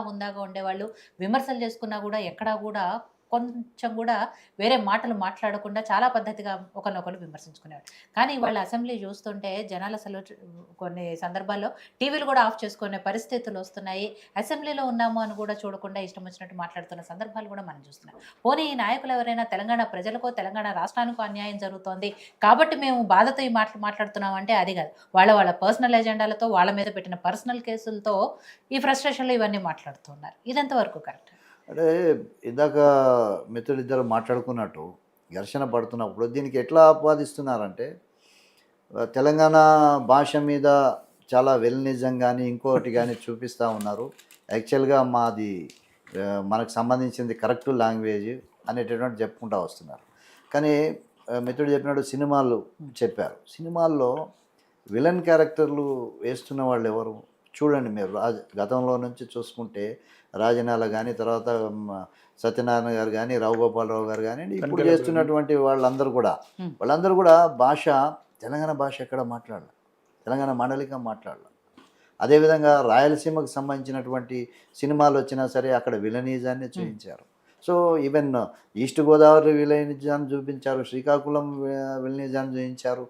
హుందాగా ఉండేవాళ్ళు. విమర్శలు చేసుకున్నా గూడా ఎక్కడా గూడా కొంచెం గూడా వేరే మాటలు మాట్లాడకుండా చాలా పద్ధతిగా ఒకరినొకళ్ళు విమర్శించుకునేవాళ్ళు. కానీ ఇవాళ అసెంబ్లీ జూస్తుంటే జనాలసలు కొన్ని సందర్భాల్లో టీవీలు గూడా ఆఫ్ చేసుకునే పరిస్థితులొస్తున్నాయి. అసెంబ్లీలో ఉన్నాము అని గూడా చూడకుండా ఇష్టం వచ్చినట్టు మాట్లాడుతున్న సందర్భాలు గూడా మనం చూస్తున్నాం. పోనీ ఈ నాయకులెవరైనా తెలంగాణ ప్రజలకో, తెలంగాణ రాష్ట్రానికో అన్యాయం జరుగుతోంది కాబట్టి మేము బాధతో ఈ మాటలు మాట్లాడుతున్నాం అంటే అది గాదు. వాళ్ళ వాళ్ళ పర్సనల్ ఎజెండాలతో, వాళ్ళ మీద పెట్టిన పర్సనల్ కేసులతో ఈ ఫ్రస్ట్రేషన్‌లో ఇవన్నీ మాట్లాడుతున్నారు. ఇదెంత వరకు కరెక్ట్? అంటే ఇందాక మిత్రులిద్దరు మాట్లాడుకున్నట్టు ఘర్షణ పడుతున్నప్పుడు దీనికి ఎట్లా ఆపాదిస్తున్నారంటే తెలంగాణ భాష మీద చాలా వెల్నిజం కానీ ఇంకోటి కానీ చూపిస్తూ ఉన్నారు. యాక్చువల్గా మాది మనకు సంబంధించింది కరెక్ట్ లాంగ్వేజ్ అనేటటువంటి చెప్పుకుంటూ వస్తున్నారు. కానీ మిత్రుడు చెప్పినట్టు సినిమాలు చెప్పారు. సినిమాల్లో విలన్ క్యారెక్టర్లు వేస్తున్న వాళ్ళు ఎవరు చూడండి మీరు. గతంలో నుంచి చూసుకుంటే రాజనాల కానీ, తర్వాత సత్యనారాయణ గారు కానీ, రావు గోపాలరావు గారు కానివ్వండి, ఇప్పుడు చేస్తున్నటువంటి వాళ్ళందరూ కూడా భాష తెలంగాణ భాష ఎక్కడ మాట్లాడాలి, తెలంగాణ మాండలికం మాట్లాడాలి. అదేవిధంగా రాయలసీమకు సంబంధించినటువంటి సినిమాలు వచ్చినా సరే అక్కడ విలనీజాన్ని చూపించారు. సో ఈవెన్ ఈస్ట్ గోదావరి విలనిజాన్ని చూపించారు, శ్రీకాకుళం విలనిజాన్ని చూపించారు,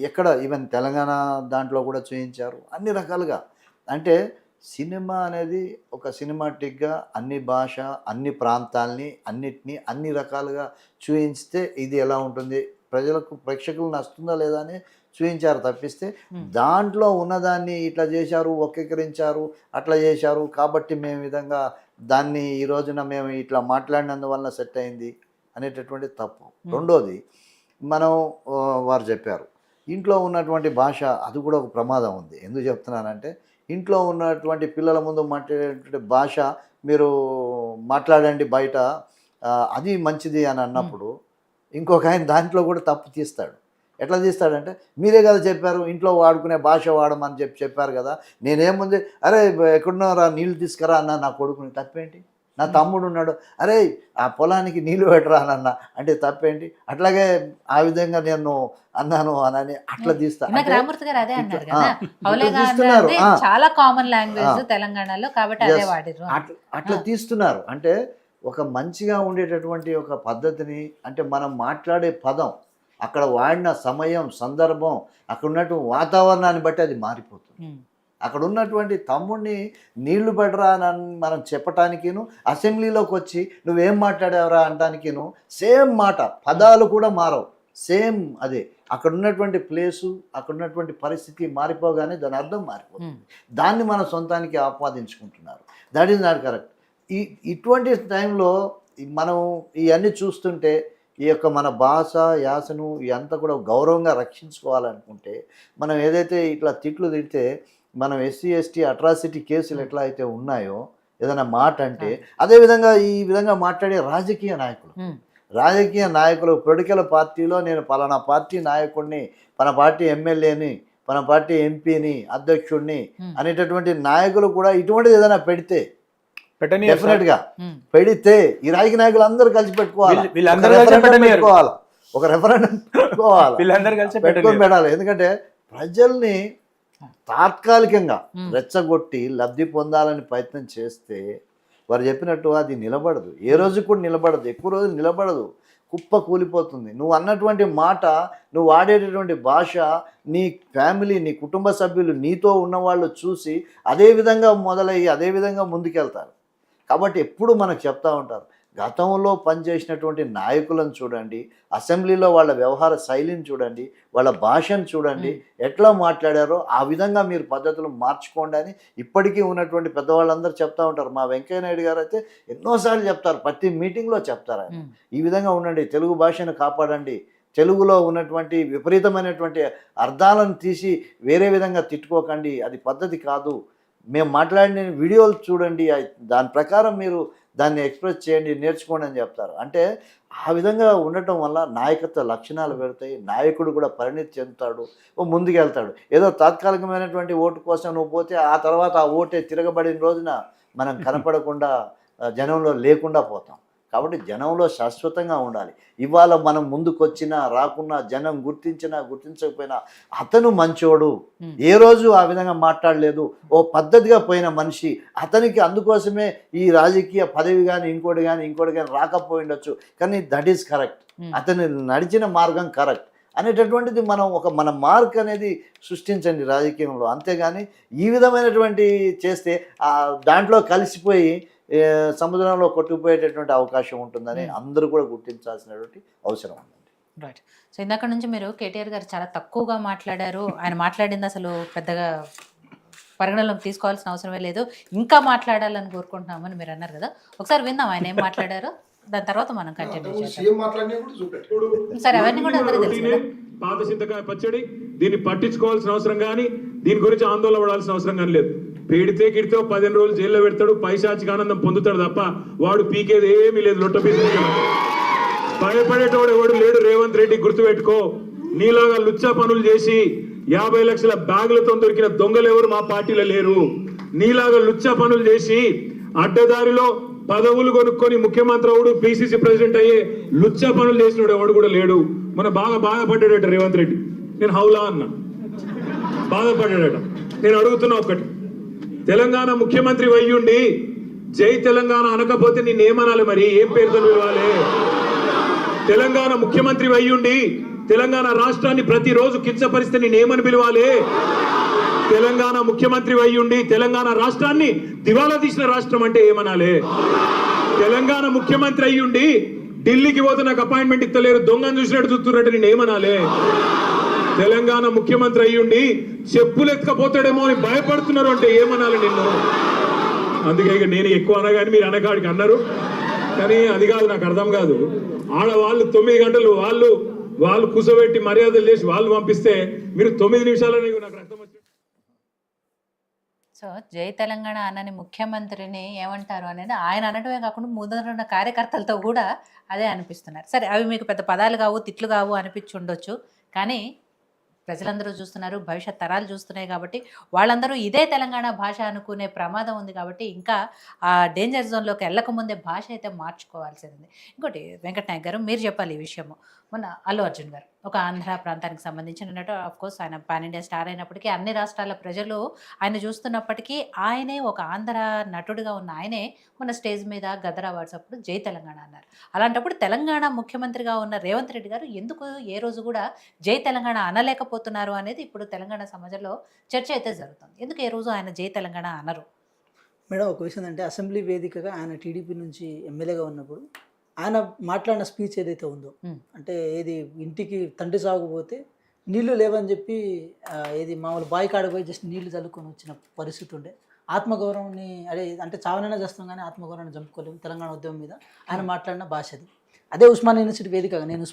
ఎక్కడ ఈవెన్ తెలంగాణ దాంట్లో కూడా చూపించారు. అన్ని రకాలుగా అంటే సినిమా అనేది ఒక సినిమాటిక్గా అన్ని భాష, అన్ని ప్రాంతాల్ని, అన్నిటినీ అన్ని రకాలుగా చూపించితే ఇది ఎలా ఉంటుంది, ప్రేక్షకులు నచ్చుతుందా లేదా అని చూపించారు తప్పిస్తే దాంట్లో ఉన్నదాన్ని ఇట్లా చేశారు, వక్రీకరించారు, అట్లా చేశారు కాబట్టి మేము విధంగా దాన్ని ఈ రోజున మేము ఇట్లా మాట్లాడినందువల్ల సెట్ అయింది అనేటటువంటి తప్పు. రెండోది మనం వారు చెప్పారు ఇంట్లో ఉన్నటువంటి భాష, అది కూడా ఒక ప్రమాదం ఉంది. ఎందుకు చెప్తున్నానంటే ఇంట్లో ఉన్నటువంటి పిల్లల ముందు మాట్లాడేటువంటి భాష మీరు మాట్లాడండి బయట, అది మంచిది అని అన్నప్పుడు ఇంకొక ఆయన దాంట్లో కూడా తప్పు తీస్తాడు. ఎట్లా తీస్తాడంటే మీరే కదా చెప్పారు ఇంట్లో వాడుకునే భాష వాడమని చెప్పారు కదా, నేనేముంది అరే ఎక్కడున్నా రా నీళ్ళు తీసుకురా అన్న నా కొడుకుని, తప్పేంటి? నా తమ్ముడు ఉన్నాడు, అరే ఆ పొలానికి నీళ్ళు పెట్టరా అన్న అంటే తప్పేంటి? అట్లాగే ఆ విధంగా నేను అన్నాను అని అట్లా తీస్తా. రామూర్తి గారు అదే అన్నారు కదా, చాలా కామన్ లాంగ్వేజ్ తెలంగాణలో కాబట్టి అదే వాడిరు, అట్లా తీస్తున్నారు. అంటే ఒక మంచిగా ఉండేటటువంటి ఒక పద్ధతిని, అంటే మనం మాట్లాడే పదం, అక్కడ వాడిన సమయం, సందర్భం, అక్కడ ఉన్నటువంటి వాతావరణాన్ని బట్టి అది మారిపోతుంది. అక్కడ ఉన్నటువంటి తమ్ముడిని నీళ్లు పడరా అని మనం చెప్పటానికిను, అసెంబ్లీలోకి వచ్చి నువ్వేం మాట్లాడావురా అనటానికిను సేమ్ మాట, పదాలు కూడా మారవు, సేమ్ అదే. అక్కడ ఉన్నటువంటి ప్లేసు, అక్కడ ఉన్నటువంటి పరిస్థితి మారిపోగానే దాని అర్థం మారిపోతుంది. దాన్ని మన సొంతానికి ఆపాదించుకుంటున్నారు. That is not correct. ఇటువంటి టైంలో మనం ఇవన్నీ చూస్తుంటే ఈ యొక్క మన భాష, యాసను ఇదంతా కూడా గౌరవంగా రక్షించుకోవాలనుకుంటే మనం ఏదైతే ఇట్లా తిట్లు తిడితే మనం ఎస్సీ ఎస్టీ అట్రాసిటీ కేసులు ఎట్లా అయితే ఉన్నాయో ఏదైనా మాట అంటే, అదేవిధంగా ఈ విధంగా మాట్లాడే రాజకీయ నాయకులు పొలిటికల్ పార్టీలో నేను పలానా పార్టీ నాయకుడిని, మన పార్టీ ఎమ్మెల్యేని, మన పార్టీ ఎంపీని, అధ్యక్షుడిని అనేటటువంటి నాయకులు కూడా ఇటువంటిది ఏదైనా పెడితే డెఫినెట్గా పెడితే ఈ రాజకీయ నాయకులు అందరూ కలిసి పెట్టుకోవాలి, ఒక రెఫరెండం పెట్టుకొని పెట్టాలి. ఎందుకంటే ప్రజల్ని తాత్కాలికంగా రెచ్చగొట్టి లబ్ధి పొందాలని ప్రయత్నం చేస్తే వారు చెప్పినట్టు అది నిలబడదు, ఏ రోజు కూడా నిలబడదు, ఎక్కువ రోజులు నిలబడదు, కుప్ప కూలిపోతుంది. నువ్వు అన్నటువంటి మాట, నువ్వు వాడేటటువంటి భాష, నీ ఫ్యామిలీ, నీ కుటుంబ సభ్యులు, నీతో ఉన్నవాళ్ళు చూసి అదే విధంగా మొదలయ్యి అదే విధంగా ముందుకెళ్తారు. కాబట్టి ఎప్పుడు మనకు చెప్తా ఉంటారు, గతంలో పనిచేసినటువంటి నాయకులను చూడండి, అసెంబ్లీలో వాళ్ళ వ్యవహార శైలిని చూడండి, వాళ్ళ భాషను చూడండి, ఎట్లా మాట్లాడారో ఆ విధంగా మీరు పద్ధతులు మార్చుకోండి అని ఇప్పటికీ ఉన్నటువంటి పెద్దవాళ్ళందరూ చెప్తా ఉంటారు. మా వెంకయ్య నాయుడు గారు అయితే ఎన్నోసార్లు చెప్తారు, ప్రతి మీటింగ్లో చెప్తారు ఆయన, ఈ విధంగా ఉండండి, తెలుగు భాషను కాపాడండి, తెలుగులో ఉన్నటువంటి విపరీతమైనటువంటి అర్థాలను తీసి వేరే విధంగా తిట్టుకోకండి, అది పద్ధతి కాదు, మేము మాట్లాడిన వీడియోలు చూడండి, దాని ప్రకారం మీరు దాన్ని ఎక్స్ప్రెస్ చేయండి, నేర్చుకోండి అని చెప్తారు. అంటే ఆ విధంగా ఉండటం వల్ల నాయకత్వ లక్షణాలు పెడతాయి, నాయకుడు కూడా పరిణితి చెందుతాడు, ముందుకెళ్తాడు. ఏదో తాత్కాలికమైనటువంటి ఓటు కోసం నువ్వు పోతే ఆ తర్వాత ఆ ఓటే తిరగబడిన రోజున మనం కనపడకుండా జనంలో లేకుండా పోతాం. కాబట్టి జనంలో శాశ్వతంగా ఉండాలి. ఇవాళ మనం ముందుకొచ్చినా రాకున్నా, జనం గుర్తించినా గుర్తించకపోయినా అతను మంచోడు, ఏ రోజు ఆ విధంగా మాట్లాడలేదు, ఓ పద్ధతిగా పోయిన మనిషి, అతనికి అందుకోసమే ఈ రాజకీయ పదవి కానీ ఇంకోటి కానీ రాకపోయిండొచ్చు, కానీ దట్ ఈస్ కరెక్ట్, అతను నడిచిన మార్గం కరెక్ట్ అనేటటువంటిది మనం మన మార్క్ అనేది సృష్టించండి రాజకీయంలో. అంతేగాని ఈ విధమైనటువంటి చేస్తే దాంట్లో కలిసిపోయి సముద్రంలో కొట్టుకుపోయేటటువంటి అవకాశం ఉంటుందని అందరూ కూడా గుర్తించాల్సినటువంటి అవసరం ఉందండి. రైట్. సో ఇందాక నుంచి మీరు కేటీఆర్ గారు చాలా తక్కువగా మాట్లాడారు, ఆయన మాట్లాడింది అసలు పెద్దగా పరిగణలోకి తీసుకోవాల్సిన అవసరమే లేదు, ఇంకా మాట్లాడాలని కోరుకుంటున్నామని మీరు అన్నారు కదా, ఒకసారి విందాం ఆయన ఏం మాట్లాడారో, దాని తర్వాత మనం కంటిన్యూ చేద్దాం. సరే, అవన్నీ కూడా అందరూ తెలుసు కదా. పాత చింతకాయ పచ్చడి, దీన్ని పట్టించుకోవాల్సిన అవసరం కానీ దీని గురించి ఆందోళన పడాల్సిన అవసరం కానీ లేదు. పెడితే కిడితే 15 రోజులు జైల్లో పెడతాడు, పైశాచిక ఆనందం పొందుతాడు తప్ప వాడు పీకేది ఏమీ లేదు. లొట్ట పీసు భయపడేటోడు ఎవడు లేడు. రేవంత్ రెడ్డి గుర్తుపెట్టుకో, నీలాగా లుచ్చా పనులు చేసి 50 లక్షల బ్యాగులతో దొరికిన దొంగలు ఎవరు మా పార్టీలో లేరు. నీలాగా లుచ్చా పనులు చేసి అడ్డదారిలో పదవులు కొనుక్కొని ముఖ్యమంత్రి అవుడు, పిసిసి ప్రెసిడెంట్ అయ్యే లుచ్చా పనులు చేసినాడు ఎవడు కూడా లేడు. మన బాధపడ్డాడట రేవంత్ రెడ్డి. నేను హౌలా అన్నా, బాధపడ్డాడట. నేను అడుగుతున్నా ఒక్కటి, తెలంగాణ ముఖ్యమంత్రి అయ్యుండి జై తెలంగాణ అనకపోతే నేనేమనాలి మరి? ఏం పేరుతో పిలవాలి? తెలంగాణ ముఖ్యమంత్రి అయ్యుండి తెలంగాణ రాష్ట్రాన్ని ప్రతిరోజు కించపరిస్తే నేనేమని పిలవాలి? తెలంగాణ ముఖ్యమంత్రి అయ్యుండి తెలంగాణ రాష్ట్రాన్ని దివాలా తీసిన రాష్ట్రం అంటే ఏమనాలి? తెలంగాణ ముఖ్యమంత్రి అయ్యుండి ఢిల్లీకి పోతే నాకు అపాయింట్మెంట్ ఇస్తలేరు, దొంగను చూసినట్టు చూస్తున్నట్టు నేనేమనాలి? తెలంగాణ ముఖ్యమంత్రి అయ్యుండి చెప్పులు ఎత్తుకపోతాడేమో అని భయపడుతున్నారు అంటే ఏమనాలి నిన్ను? అందుకే ఇక నేను ఎక్కువ అనగాని మీరు అనగాడికి అన్నారు, కానీ అది కాదు, నాకు అర్థం కాదు. ఆడవాళ్ళు 9 గంటలు వాళ్ళు కూసబెట్టి మర్యాదలు చేసి వాళ్ళు పంపిస్తే మీరు 9 నిమిషాలని నాకు అర్థం వచ్చింది. సో జై తెలంగాణ అనని ముఖ్యమంత్రిని ఏమంటారు అనేది ఆయన అనడమే కాకుండా ముందరున్న కార్యకర్తలతో కూడా అదే అనిపిస్తున్నారు. సరే, అవి మీకు పెద్ద పదాలు కావు, తిట్లు కావు అనిపించి ఉండొచ్చు, కానీ ప్రజలందరూ చూస్తున్నారు, భవిష్యత్ తరాలు చూస్తున్నాయి కాబట్టి వాళ్ళందరూ ఇదే తెలంగాణ భాష అనుకునే ప్రమాదం ఉంది. కాబట్టి ఇంకా ఆ డేంజర్ జోన్లోకి వెళ్ళకముందే భాష అయితే మార్చుకోవాల్సింది. ఇంకోటి వెంకట నాయక్ గారు, మీరు చెప్పాలి ఈ విషయము. మొన్న అల్లు అర్జున్ గారు ఒక ఆంధ్ర ప్రాంతానికి సంబంధించిన నటు, కోర్స్ ఆయన పాన్ ఇండియా స్టార్ అయినప్పటికీ అన్ని రాష్ట్రాల ప్రజలు ఆయన చూస్తున్నప్పటికీ ఆయనే ఒక ఆంధ్ర నటుడిగా ఉన్న ఆయనే మన స్టేజ్ మీద గదర్ అవార్డ్స్ అప్పుడు జై తెలంగాణ అన్నారు. అలాంటప్పుడు తెలంగాణ ముఖ్యమంత్రిగా ఉన్న రేవంత్ రెడ్డి గారు ఎందుకు ఏ రోజు కూడా జై తెలంగాణ అనలేకపోతున్నారు అనేది ఇప్పుడు తెలంగాణ సమాజంలో చర్చ అయితే జరుగుతుంది. ఎందుకు ఏ రోజు ఆయన జై తెలంగాణ అనరు? మేడం, ఒక విషయం అంటే అసెంబ్లీ వేదికగా ఆయన టీడీపీ నుంచి ఎమ్మెల్యేగా ఉన్నప్పుడు ఆయన మాట్లాడిన స్పీచ్ ఏదైతే ఉందో, అంటే ఏది ఇంటికి తండ్రి సాగుపోతే నీళ్లు లేవని చెప్పి ఏది మామూలు బావి కాడపోయి జస్ట్ నీళ్లు చల్లుకొని వచ్చిన పరిస్థితి ఉండే. ఆత్మగౌరవాన్ని అంటే చావనైనా చేస్తాం కానీ ఆత్మగౌరవాన్ని చంపుకోలేము. తెలంగాణ ఉద్యమం మీద ఆయన మాట్లాడిన భాష అది. అదే ఉస్మానియా యూనివర్సిటీ వేదికగా నేను